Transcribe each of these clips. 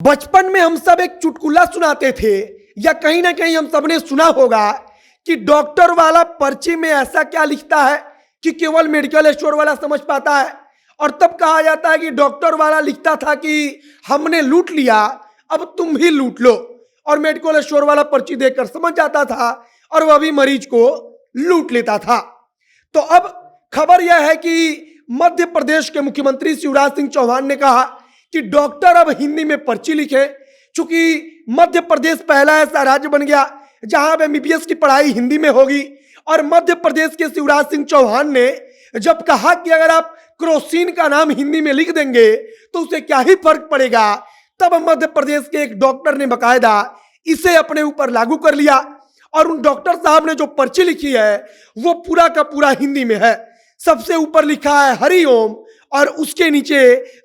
बचपन में हम सब एक चुटकुला सुनाते थे या कहीं ना कहीं हम सब ने सुना होगा कि डॉक्टर वाला पर्ची में ऐसा क्या लिखता है कि केवल मेडिकल स्टोर वाला समझ पाता है। और तब कहा जाता है कि डॉक्टर वाला लिखता था कि हमने लूट लिया, अब तुम भी लूट लो। और मेडिकल स्टोर वाला पर्ची देखकर समझ जाता था और वह भी मरीज को लूट लेता था। तो अब खबर यह है कि मध्य प्रदेश के मुख्यमंत्री शिवराज सिंह चौहान ने कहा कि डॉक्टर अब हिंदी में पर्ची लिखे। चूंकि मध्य प्रदेश पहला ऐसा राज्य बन गया जहां अब एमबीबीएस की पढ़ाई हिंदी में होगी। और मध्य प्रदेश के शिवराज सिंह चौहान ने जब कहा कि अगर आप क्रोसिन का नाम हिंदी में लिख देंगे तो उसे क्या ही फर्क पड़ेगा, तब मध्य प्रदेश के एक डॉक्टर ने बकायदा इसे अपने ऊपर लागू कर लिया। और उन डॉक्टर साहब ने जो पर्ची लिखी है वो पूरा का पूरा हिंदी में है। सबसे ऊपर लिखा है हरिओम और उसके नीचे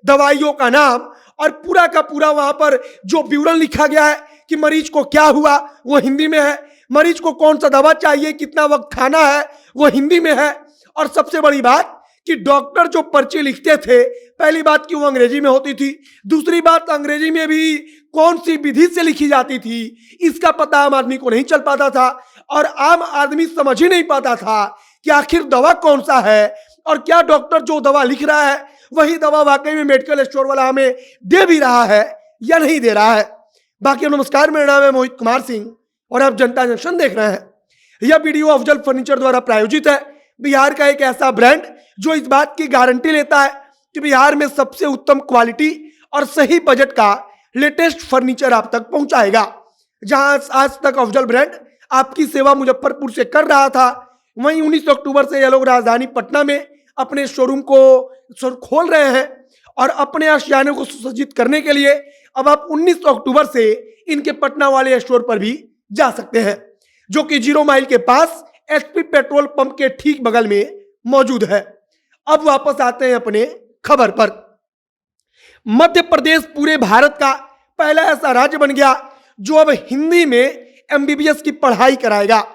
दवाइयों का नाम, और पूरा का पूरा वहां पर जो विवरण लिखा गया है कि मरीज को क्या हुआ वो हिंदी में है, मरीज को कौन सा दवा चाहिए, कितना वक्त खाना है वो हिंदी में है। और सबसे बड़ी बात कि डॉक्टर जो पर्ची लिखते थे, पहली बात कि वो अंग्रेजी में होती थी, दूसरी बात अंग्रेजी में भी कौन सी विधि से लिखी जाती थी इसका पता आम आदमी को नहीं चल पाता था। और आम आदमी समझ ही नहीं पाता था कि आखिर दवा कौन सा है और क्या डॉक्टर जो दवा लिख रहा है वही दवा वाकई में मेडिकल स्टोर वाला हमें दे भी रहा है या नहीं दे रहा है। बाकी नमस्कार, मेरा नाम है मोहित कुमार सिंह और आप जनता जंक्शन देख रहे हैं। यह वीडियो अफजल फर्नीचर द्वारा प्रायोजित है। बिहार का एक ऐसा ब्रांड जो इस बात की गारंटी लेता है कि बिहार में सबसे उत्तम क्वालिटी और सही बजट का लेटेस्ट फर्नीचर आप तक पहुंचाएगा। जहां आज तक अफजल ब्रांड आपकी सेवा मुजफ्फरपुर से कर रहा था, वहीं 19 अक्टूबर से यह लोग राजधानी पटना में अपने शोरूम को खोल रहे हैं। और अपने आशियाने को सुसज्जित करने के लिए अब आप 19 अक्टूबर से इनके पटना वाले स्टोर पर भी जा सकते हैं, जो कि 0 माइल के पास एचपी पेट्रोल पंप के ठीक बगल में मौजूद है। अब वापस आते हैं अपने खबर पर। मध्य प्रदेश पूरे भारत का पहला ऐसा राज्य बन गया जो अब हिंदी में एमबीबीएस की पढ़ाई कराएगा।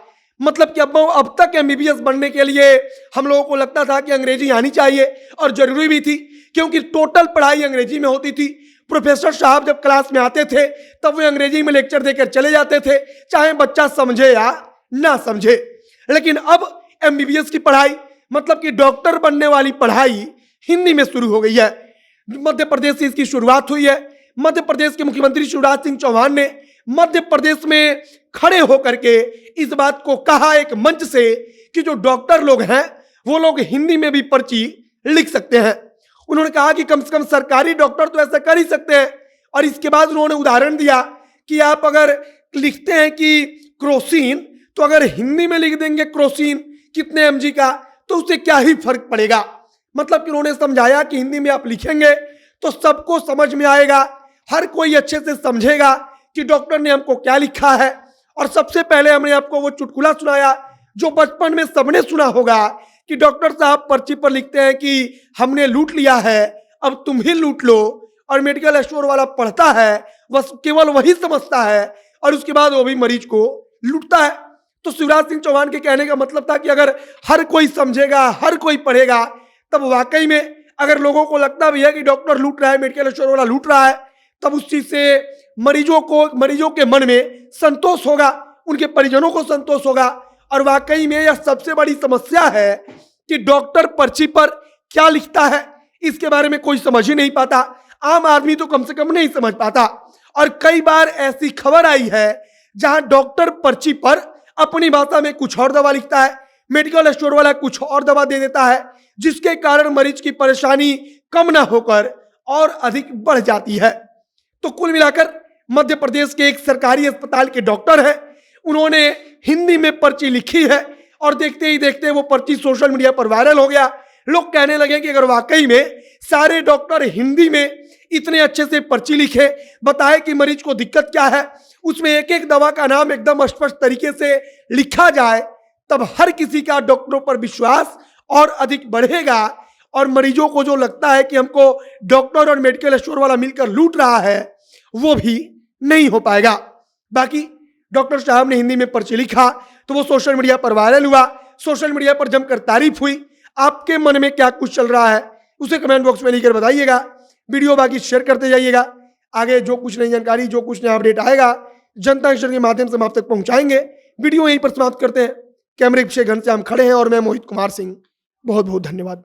मतलब कि अब तक एमबीबीएस बनने के लिए हम लोगों को लगता था कि अंग्रेजी आनी चाहिए, और जरूरी भी थी क्योंकि टोटल पढ़ाई अंग्रेजी में होती थी। प्रोफेसर साहब जब क्लास में आते थे तब वे अंग्रेजी में लेक्चर देकर चले जाते थे, चाहे बच्चा समझे या ना समझे। लेकिन अब एमबीबीएस की पढ़ाई मतलब कि डॉक्टर बनने वाली पढ़ाई हिंदी में शुरू हो गई है। मध्य प्रदेश से इसकी शुरुआत हुई है। मध्य प्रदेश के मुख्यमंत्री शिवराज सिंह चौहान ने मध्य प्रदेश में खड़े होकर के इस बात को कहा एक मंच से कि जो डॉक्टर लोग हैं वो लोग हिंदी में भी पर्ची लिख सकते हैं। उन्होंने कहा कि कम से कम सरकारी डॉक्टर तो ऐसा कर ही सकते हैं। और इसके बाद उन्होंने उदाहरण दिया कि आप अगर लिखते हैं कि क्रोसिन, तो अगर हिंदी में लिख देंगे क्रोसिन कितने एमजी का, तो उससे क्या ही फर्क पड़ेगा। मतलब कि उन्होंने समझाया कि हिंदी में आप लिखेंगे तो सबको समझ में आएगा, हर कोई अच्छे से समझेगा कि डॉक्टर ने हमको क्या लिखा है। और सबसे पहले हमने आपको वो चुटकुला सुनाया जो बचपन में सबने सुना होगा कि डॉक्टर साहब पर्ची पर लिखते हैं कि हमने लूट लिया है, अब तुम ही लूट लो। और मेडिकल स्टोर वाला पढ़ता है, बस केवल वही समझता है और उसके बाद वो भी मरीज को लूटता है। तो शिवराज सिंह चौहान के कहने का मतलब था कि अगर हर कोई समझेगा, हर कोई पढ़ेगा, तब वाकई में अगर लोगों को लगता भी है कि डॉक्टर लूट रहा है, मेडिकल स्टोर वाला लूट रहा है, तब उस चीज से मरीजों के मन में संतोष होगा, उनके परिजनों को संतोष होगा। और वाकई में यह सबसे बड़ी समस्या है कि डॉक्टर पर्ची पर क्या लिखता है इसके बारे में कोई समझ ही नहीं पाता। आम आदमी तो कम से कम नहीं समझ पाता। और कई बार ऐसी खबर आई है जहां डॉक्टर पर्ची पर अपनी भाषा में कुछ और दवा लिखता है, मेडिकल स्टोर वाला कुछ और दवा दे देता है, जिसके कारण मरीज की परेशानी कम ना होकर और अधिक बढ़ जाती है। तो कुल मिलाकर मध्य प्रदेश के एक सरकारी अस्पताल के डॉक्टर हैं, उन्होंने हिंदी में पर्ची लिखी है और देखते ही देखते वो पर्ची सोशल मीडिया पर वायरल हो गया। लोग कहने लगे कि अगर वाकई में सारे डॉक्टर हिंदी में इतने अच्छे से पर्ची लिखे, बताए कि मरीज को दिक्कत क्या है, उसमें एक एक दवा का नाम एकदम स्पष्ट तरीके से लिखा जाए, तब हर किसी का डॉक्टरों पर विश्वास और अधिक बढ़ेगा। और मरीजों को जो लगता है कि हमको डॉक्टर और मेडिकल स्टोर वाला मिलकर लूट रहा है, वो भी नहीं हो पाएगा। बाकी डॉक्टर साहब ने हिंदी में पर्ची लिखा तो वो सोशल मीडिया पर वायरल हुआ, सोशल मीडिया पर जमकर तारीफ हुई। आपके मन में क्या कुछ चल रहा है उसे कमेंट बॉक्स में लिखकर बताइएगा। वीडियो बाकी शेयर करते जाइएगा। आगे जो कुछ नई जानकारी, जो कुछ नया अपडेट आएगा, जनता एक्शन के माध्यम से हम आप तक पहुंचाएंगे। वीडियो यहीं पर समाप्त करते हैं। कैमरे के पीछे घनश्याम खड़े हैं और मैं मोहित कुमार सिंह। बहुत बहुत धन्यवाद।